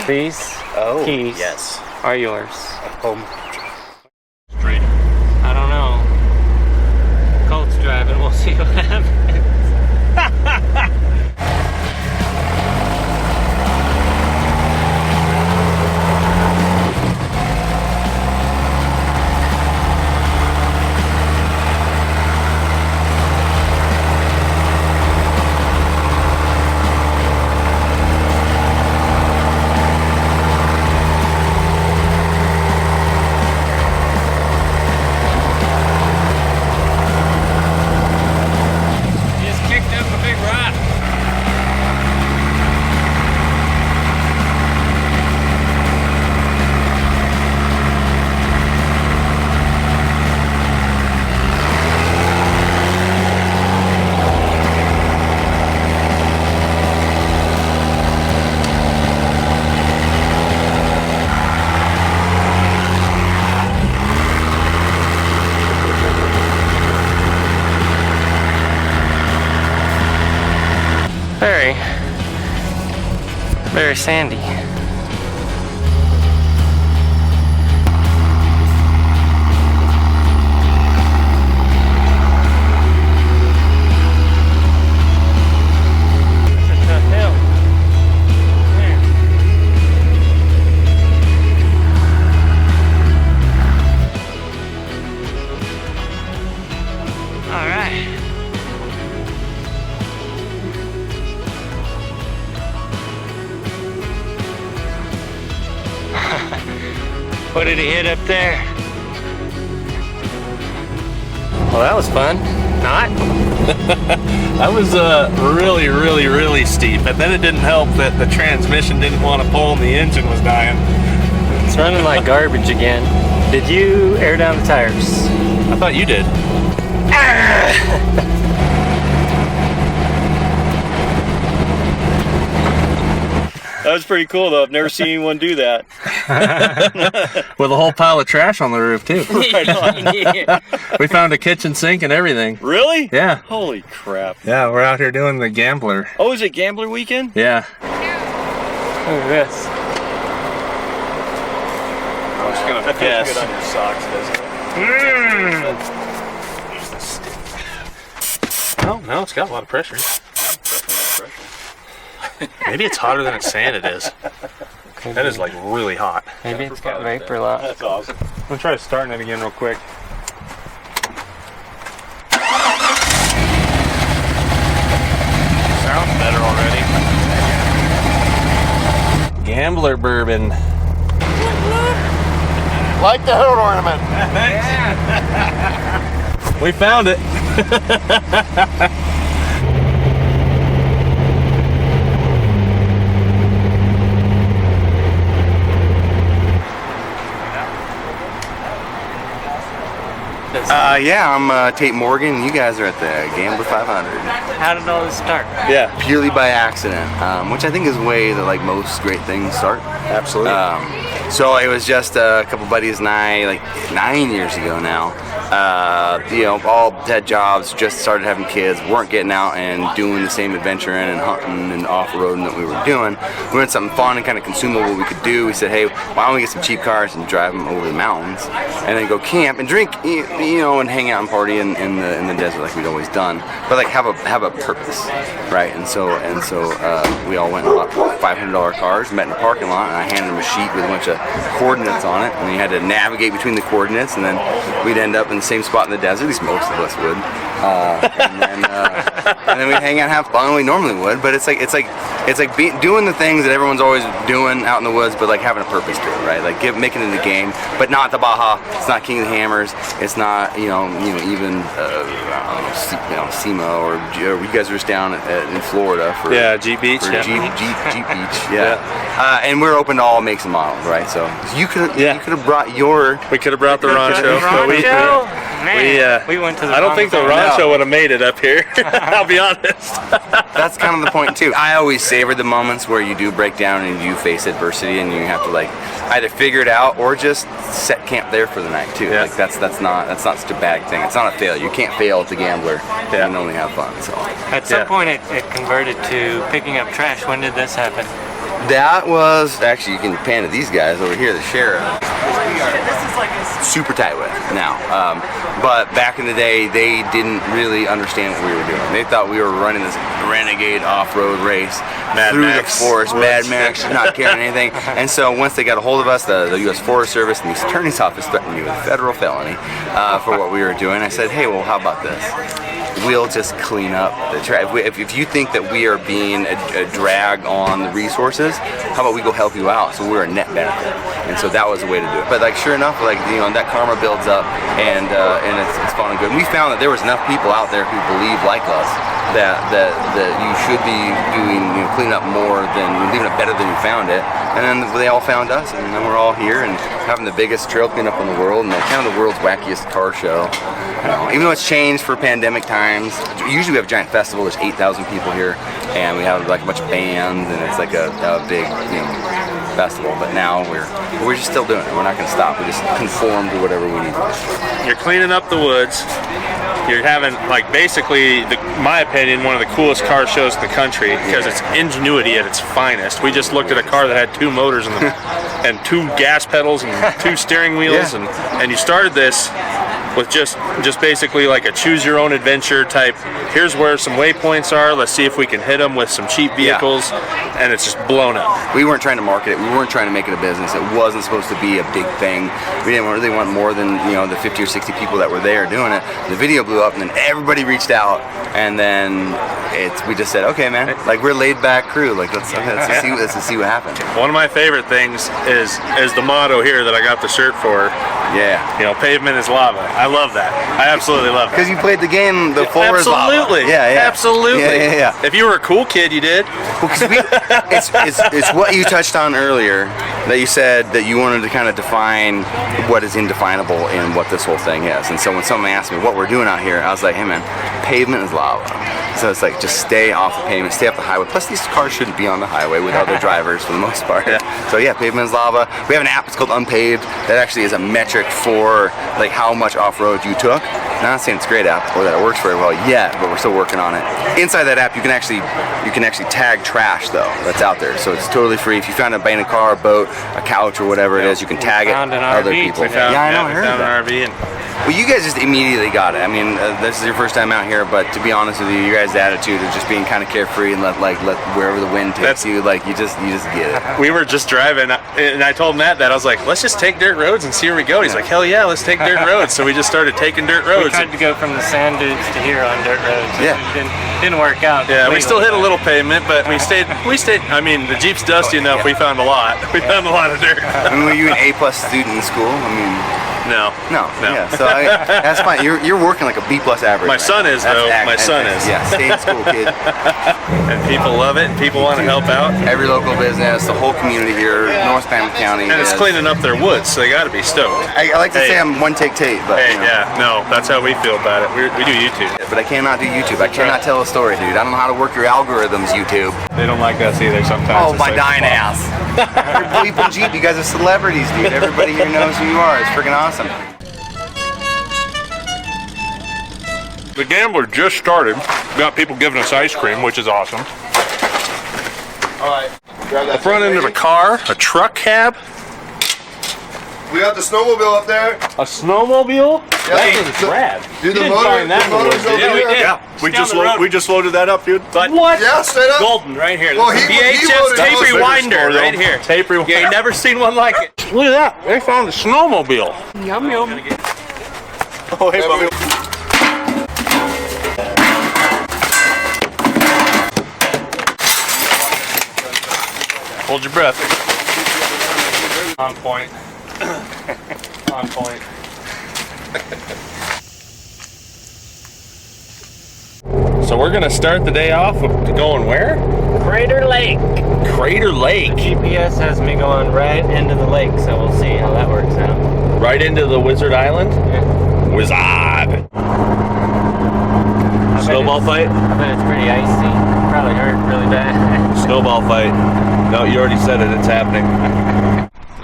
These keys are yours. Straight. I don't know. Colt's driving. We'll see what happens. Very sandy. It's a tough hill. Yeah. All right. What did he hit up there? Well, that was fun. Not? That was really steep, and then it didn't help that the transmission didn't want to pull and the engine was dying. It's running like garbage again. Did you air down the tires? I thought you did. That was pretty cool though. I've never seen anyone do that. With a whole pile of trash on the roof too. Right on. Yeah. We found a kitchen sink and everything. Really? Yeah. Holy crap. Yeah, we're out here doing the gambler. Oh, is it gambler weekend? Yeah. Look at this. I'm just gonna guess. good on your socks, doesn't it? No, it's got a lot of pressure. Maybe it's hotter than it's saying it is. That is like really hot. Maybe it's got vapor lock. That's awesome. I'm gonna try starting it again real quick. Sounds better already. Gambler bourbon. Like the hood ornament. We found it. Yeah, I'm Tate Morgan. You guys are at the Gambler 500. How did all this start? Yeah. Purely by accident, which I think is the way that like most great things start. Absolutely. So it was just a couple buddies and I, like 9 years ago now. You know, all had jobs, just started having kids, weren't getting out and doing the same adventuring and hunting and off-roading that we were doing. We wanted something fun and kind of consumable we could do. We said, hey, why don't we get some cheap cars and drive them over the mountains and then go camp and drink, you know, and hang out and party in the desert like we'd always done, but like have a purpose, right? And so we all went and bought $500 cars, met in a parking lot, and I handed them a sheet with a bunch of coordinates on it, and we had to navigate between the coordinates, and then we'd end up in the same spot in the desert. At least most of us would, and then we'd hang out and have fun. We normally would, but it's like doing the things that everyone's always doing out in the woods, but like having a purpose to it, right? Like making it a game, but not the Baja. It's not King of the Hammers. It's not even SEMA or you guys are just down in Florida for Jeep Beach. Jeep Beach. Yeah. And we're open to all makes and models, right? So you could have brought your. We could have brought the Rancho. We went to the I don't think the Rancho would have made it up here. I'll be honest. That's kind of the point too. I always savor the moments where you do break down and you face adversity and you have to like either figure it out or just set camp there for the night too. Yeah. Like that's not such a bad thing. It's not a failure. You can't fail at the Gambler. You can only have fun. So at some point it converted to picking up trash. When did this happen? That was actually, you can pan to these guys over here, the sheriff. Super tight with now, but back in the day they didn't really understand what we were doing. They thought we were running this renegade off-road race through the forest, Mad Max, not caring anything. And so once they got a hold of us, the U.S. Forest Service and the Attorney's Office threatened me with a federal felony for what we were doing. I said, hey, well, how about this? We'll just clean up the track. If you think that we are being a drag on the resources, how about we go help you out? So we're a net benefit, and so that was the way to do it. But like, sure enough, like, you know, that karma builds up, and it's fun and good. And we found that there was enough people out there who believe like us that you should be doing, you know, cleaning up more than leaving it better than you found it. And then they all found us, and then we're all here and having the biggest trail cleanup in the world, and kind of the world's wackiest car show. You know, even though it's changed for pandemic times, usually we have a giant festival. There's 8,000 people here, and we have like a bunch of bands, and it's like a big, you know, festival. But now we're just still doing it. We're not going to stop. We just conform to whatever we need to do. You're cleaning up the woods. You're having, like, basically, my opinion, one of the coolest car shows in the country because it's ingenuity at its finest. We just looked at a car that had 2 motors in them and 2 gas pedals and 2 steering wheels, and you started this with just basically like a choose your own adventure type. Here's where some waypoints are. Let's see if we can hit them with some cheap vehicles, and it's just blown up. We weren't trying to market it. We weren't trying to make it a business. It wasn't supposed to be a big thing. We didn't really want more than, you know, the 50 or 60 people that were there doing it. The video blew up, and then everybody reached out, and then we just said, okay, man, like, we're laid back crew. Like, let's see what happens. One of my favorite things is the motto here that I got the shirt for. Yeah. You know, pavement is lava. I love that. I absolutely love it. Because you played the game before. Absolutely. Yeah. Absolutely. Yeah. If you were a cool kid, you did. Well, it's what you touched on earlier, that you said that you wanted to kind of define what is indefinable in what this whole thing is. And so when someone asked me what we're doing out here, I was like, hey man, pavement is lava. So it's like, just stay off the pavement, stay off the highway. Plus, these cars shouldn't be on the highway with other drivers for the most part. So yeah, pavement is lava. We have an app, it's called Unpaved, that actually is a metric for like how much off-road you took. Now, I'm not saying it's a great app or that it works very well yet, but we're still working on it. Inside that app, you can actually tag trash though that's out there. So it's totally free. If you found an abandoned car, a boat, a couch, or whatever it is, you can tag it. Other people. We found an RV. Well, you guys just immediately got it. I mean, this is your first time out here, but to be honest with you, your guys' attitude of just being kind of carefree and let wherever the wind takes you, like you just get it. We were just driving, and I told Matt that I was like, let's just take dirt roads and see where we go. He's like, hell yeah, let's take dirt roads. So we just started taking dirt roads. We tried to go from the sand dunes to here on dirt roads. Yeah. It didn't work out. Yeah, we still hit a little pavement, but we stayed. I mean, the Jeep's dusty enough. We found a lot. We found a lot of dirt. I mean, were you an A+ student in school? I mean. No. Yeah, so that's fine. You're working like a B+ average. My son is though. My son is. Yeah, stay in school, kid. And people love it. And people want to help out. Every local business, the whole community here, North Panama County. And it's cleaning up their woods, so they got to be stoked. I like to say I'm one take tape, but hey, no, that's how we feel about it. We do YouTube. But I cannot do YouTube. I cannot tell a story, dude. I don't know how to work your algorithms, YouTube. They don't like us either sometimes. Oh, my dying ass. You're BleepinJeep. You guys are celebrities, dude. Everybody here knows who you are. It's freaking awesome. The Gambler just started. We got people giving us ice cream, which is awesome. All right. The front end of a car, a truck cab. We got the snowmobile up there. A snowmobile? Yeah, rad. Dude, the motor's over here. Yeah, we just loaded that up, dude. But what? Yeah, straight up. Golden, right here. Well, he VHS loaded tape those rewinder, bigger right store, here. Tape rewinder. You ain't never seen one like it. Look at that. They found a snowmobile. Yum yum. Oh, hey, Bobby. Hold your breath. On point. On point. So we're gonna start the day off with going where? Crater Lake. Crater Lake. GPS has me going right into the lake, so we'll see how that works out. Right into the Wizard Island? Yeah. Wizard. Snowball fight? I bet it's pretty icy. Probably hurt really bad. Snowball fight. No, you already said it. It's happening.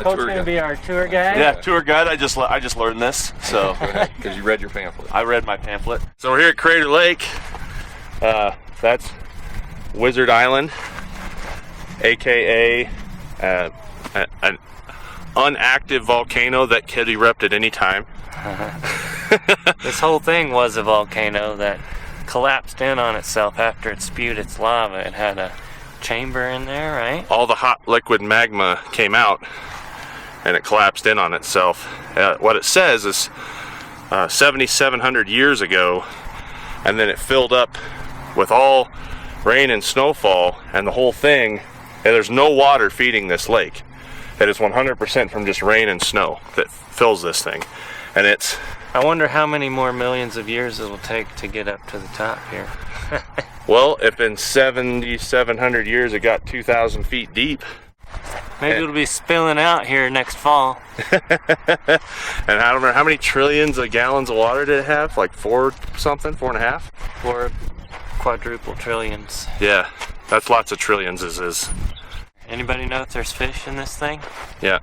Coach's gonna be our tour guide. Yeah, tour guide. I just learned this, so Because you read your pamphlet. I read my pamphlet. So we're here at Crater Lake. That's Wizard Island. aka an unactive volcano that could erupt at any time. This whole thing was a volcano that collapsed in on itself after it spewed its lava. It had a chamber in there, right? All the hot liquid magma came out and it collapsed in on itself. What it says is 7,700 years ago, and then it filled up with all rain and snowfall, and the whole thing, and there's no water feeding this lake. It is 100% from just rain and snow that fills this thing. And it's... I wonder how many more millions of years it will take to get up to the top here. Well, if in 7,700 years it got 2,000 feet deep. Maybe it'll be spilling out here next fall. And I don't know, how many trillions of gallons of water did it have? Like 4 something, 4.5? 4 quadruple trillions. Yeah, that's lots of trillions is. Anybody know if there's fish in this thing? Yeah,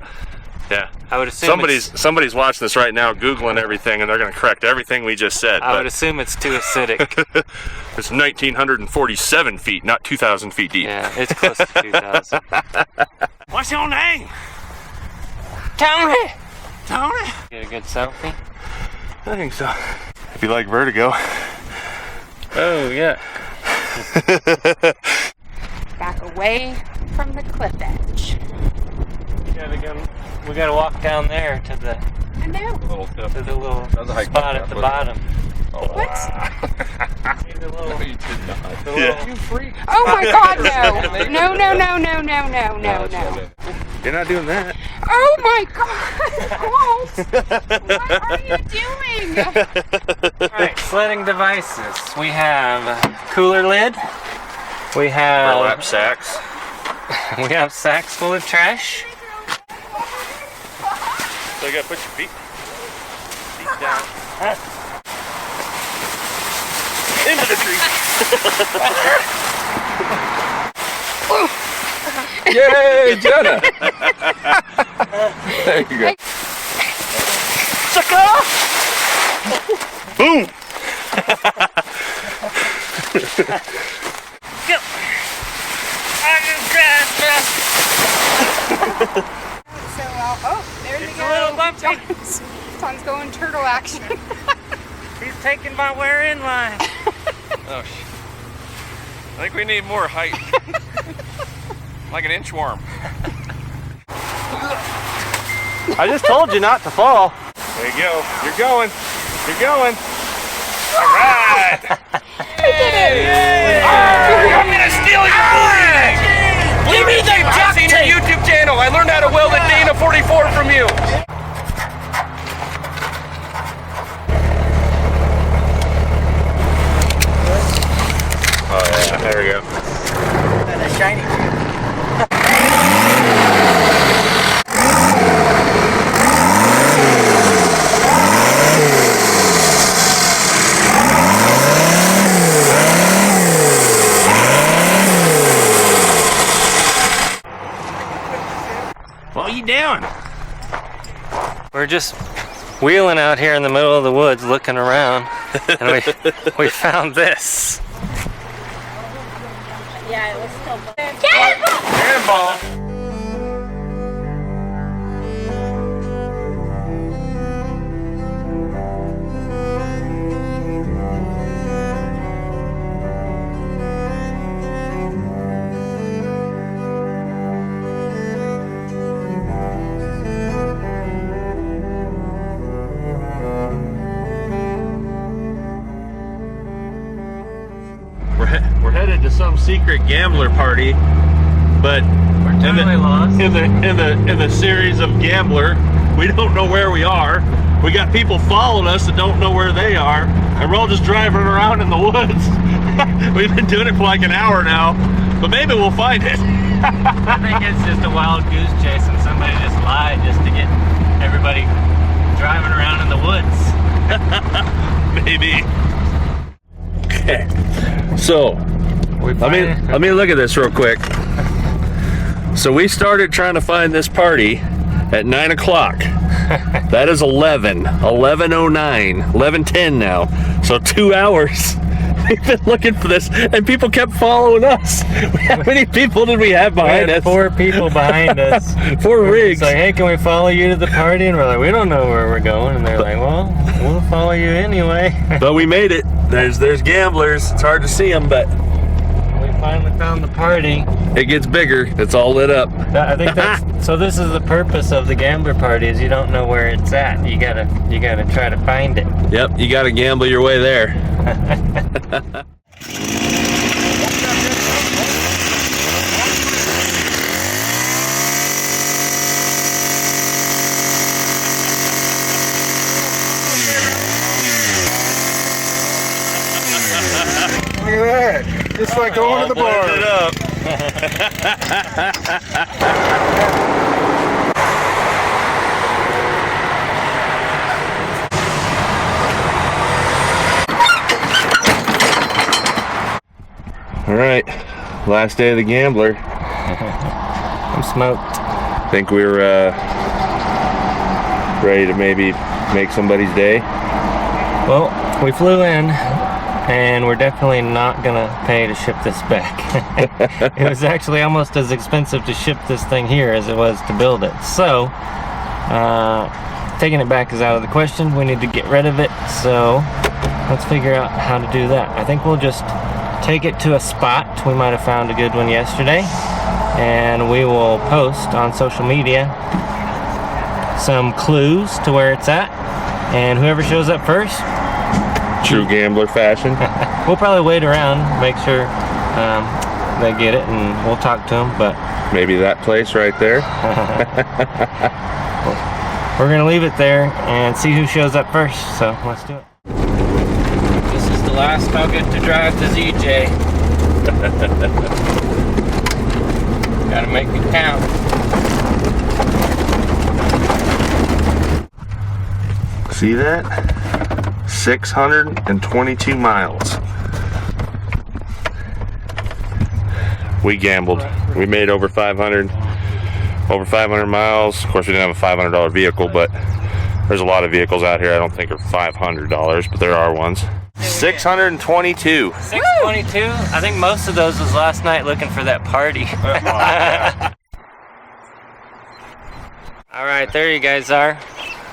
yeah. I would assume somebody's watching this right now, Googling everything, and they're going to correct everything we just said. I would assume it's too acidic. It's 1,947 feet, not 2,000 feet deep. Yeah, it's close to 2,000. What's your name? Tony! Tony? Get a good selfie? I think so. If you like vertigo. Oh, yeah. Back away from the cliff edge. We gotta walk down there to the I know. little spot at the bottom. What? See the little, Yeah. Oh my God, no. No. You're not doing that. Oh my God, Walt. What are you doing? Alright, sledding devices. We have a cooler lid. We have sacks. we have sacks full of trash. So you gotta put your feet down. Into the tree. Yay, Jenna! There you go. Boom! Go! I just crashed. So, oh, there they It's go. a little bumpy. Tom's going turtle action. He's taking my wear in line. Oh, shit. I think we need more height. Like an inchworm. I just told you not to fall. There you go. You're going. You're going. All right. I'm gonna steal your flag! Give me the duct tape! YouTube channel. I learned how to weld a Dana 44 from you. Oh yeah, there we go. And a shiny tube. What are you doing? We're just wheeling out here in the middle of the woods looking around and we found this. Yeah, it was still. Cannonball. We're headed to some secret gambler party, but in the series of gambler, we don't know where we are. We got people following us that don't know where they are, and we're all just driving around in the woods. We've been doing it for like an hour now, but maybe we'll find it. I think it's just a wild goose chase and somebody just lied just to get everybody driving around in the woods. Maybe. Okay, so let me look at this real quick. So we started trying to find this party at 9 o'clock. That is 11:09, 11:10 now. So 2 hours. We've been looking for this, and people kept following us. How many people did we have behind us? 4 people behind us. 4 rigs. It's like, hey, can we follow you to the party? And we're like, we don't know where we're going. And they're like, well, we'll follow you anyway. But we made it. There's gamblers. It's hard to see them, but We finally found the party. it gets bigger. It's all lit up. I think that's so. This is the purpose of the gambler party: is you don't know where it's at. You gotta try to find it. Yep, you got to gamble your way there. Look at that. Just like going to the bar. It up. All right, last day of the gambler. I'm smoked. Think we're ready to maybe make somebody's day. Well, we flew in, and we're definitely not gonna pay to ship this back. It was actually almost as expensive to ship this thing here as it was to build it. So, taking it back is out of the question. We need to get rid of it. So, let's figure out how to do that. I think we'll just take it to a spot. We might have found a good one yesterday, and we will post on social media some clues to where it's at, and whoever shows up first, True gambler fashion. we'll probably wait around, make sure they get it, and we'll talk to them. But Maybe that place right there. we're gonna leave it there and see who shows up first. So let's do it. This is the last I'll get to drive the ZJ. Gotta make it count. See that? 622 miles. We gambled. We made over 500 miles. Of course, we didn't have a $500 vehicle, but there's a lot of vehicles out here I don't think are $500, but there are ones. 622. 622. I think most of those was last night looking for that party. All right, there you guys are.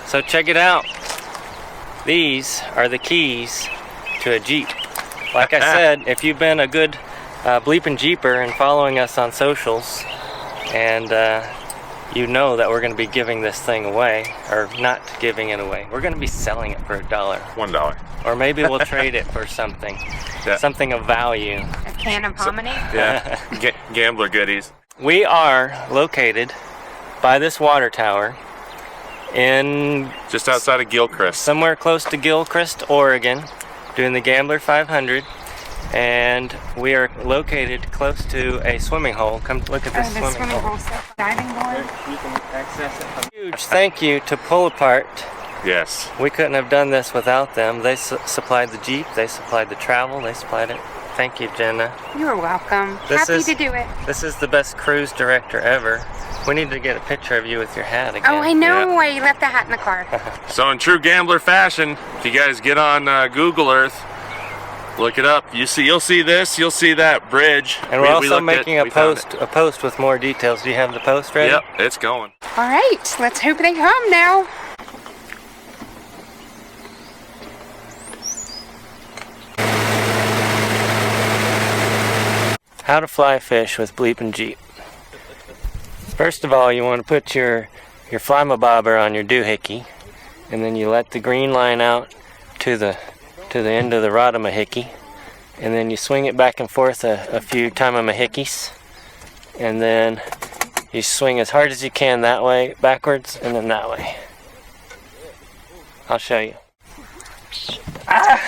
So check it out. These are the keys to a Jeep. Like I said, if you've been a good BleepinJeeper and following us on socials, and you know that we're going to be giving this thing away, or not giving it away. We're going to be selling it for $1. $1. Or maybe we'll trade it for something. Yeah. Something of value. A can of hominy? Yeah, gambler goodies. We are located by this water tower in Just outside of Gilchrist. somewhere close to Gilchrist, Oregon, doing the Gambler 500. And we are located close to a swimming hole. Come look at this The swimming hole. stuff. Diving board. You can access it. Huge thank you to Pull Apart. Yes. We couldn't have done this without them. They supplied the Jeep, they supplied the travel, they supplied it. Thank you, Jenna. You're welcome. This Happy is- to do it. This is the best cruise director ever. We need to get a picture of you with your hat again. Oh, I know. I left the hat in the car. So in true gambler fashion, if you guys get on Google Earth, look it up. You'll see this. You'll see that bridge. And we're also looked making at- we found a post with more details. Do you have the post ready? Yep, it's going. All right. Let's hope they come now. How to fly fish with BleepinJeep. First of all, you want to put your fly-my-bobber on your doohickey, and then you let the green line out to the end of the rod of mahickey, and then you swing it back and forth a few time-a-mahickeys, and then you swing as hard as you can that way, backwards, and then that way. I'll show you. Ah!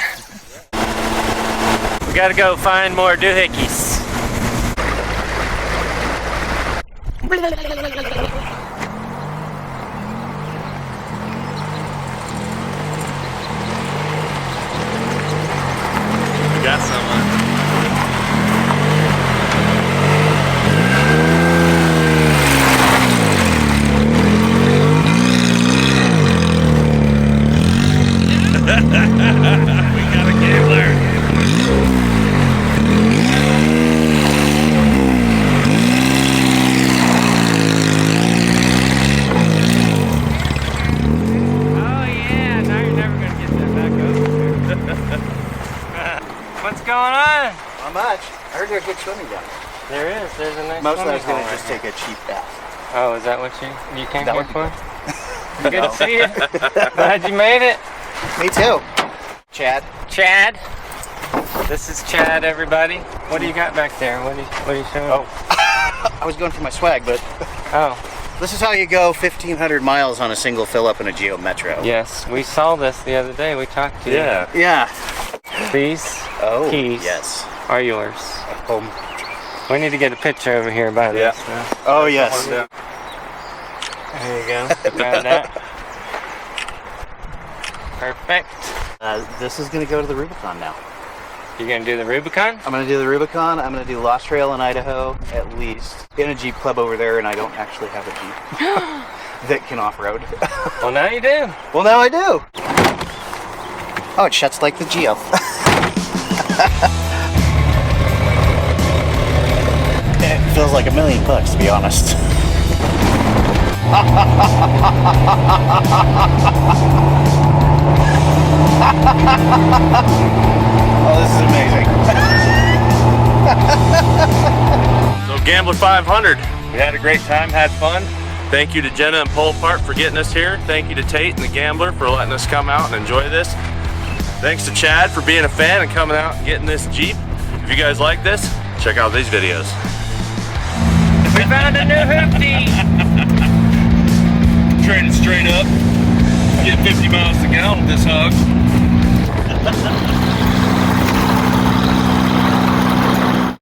We gotta go find more doohickeys. Got someone. We got a gambler. How much? I heard there's good swimming down there. There is. There's a nice Mostly I was swimming going hole to just right take a cheap bath. here. Oh, is that what you came That here would be for? Good to see you. Glad you made it. Me too. Chad. Chad. This is Chad, everybody. What do you got back there? What are you showing? Oh. I was going for my swag, but Oh, this is how you go 1,500 miles on a single fill up in a Geo Metro. yes. We saw this the other day. We talked to you. Yeah. These keys Yes. are yours. Home. We need to get a picture over here by this. Oh, yes. There you go. Got that. Perfect. This is going to go to the Rubicon now. You gonna do the Rubicon? I'm going to do the Rubicon. I'm going to do Lost Trail in Idaho, at least. In a Jeep club over there, and I don't actually have a Jeep that can off-road. Well, now you do. Well, now I do. Oh, it shuts like the Geo. It feels like $1 million, to be honest. Oh, this is amazing. So Gambler 500, we had a great time, had fun. Thank you to Jenna and Pole Part for getting us here. Thank you to Tate and the Gambler for letting us come out and enjoy this. Thanks to Chad for being a fan and coming out and getting this Jeep. If you guys like this, check out these videos. We found a new hoopty. Trading straight up. Get 50 miles to gallon with this hog.